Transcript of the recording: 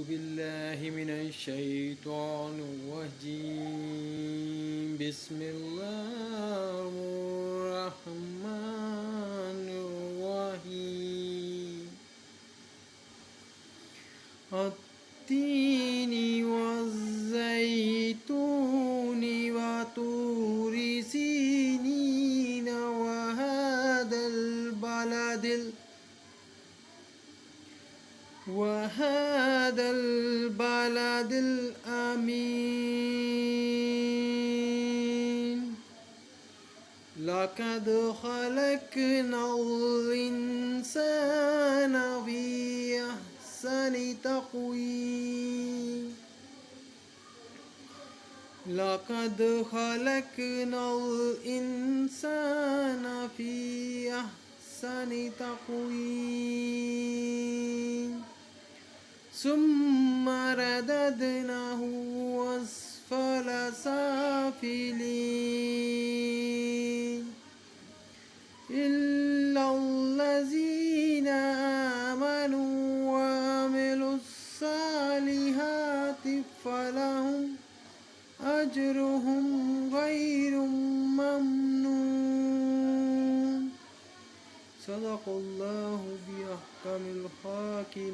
بالله من الشيطان الرجيم. بسم الله الرحمن الرحيم. التين والزيتون وطور سينين وهذا البلد الأمين. لقد خلقنا الإنسان في أحسن تقويم. لقد خلقنا الإنسان في أحسن تقويم ثم رددناه أسفل سافلين إلا الذين آمنوا وعملوا الصالحات فلهم أجرهم غير ممنون. صدق الله بأحكم الحاكمين.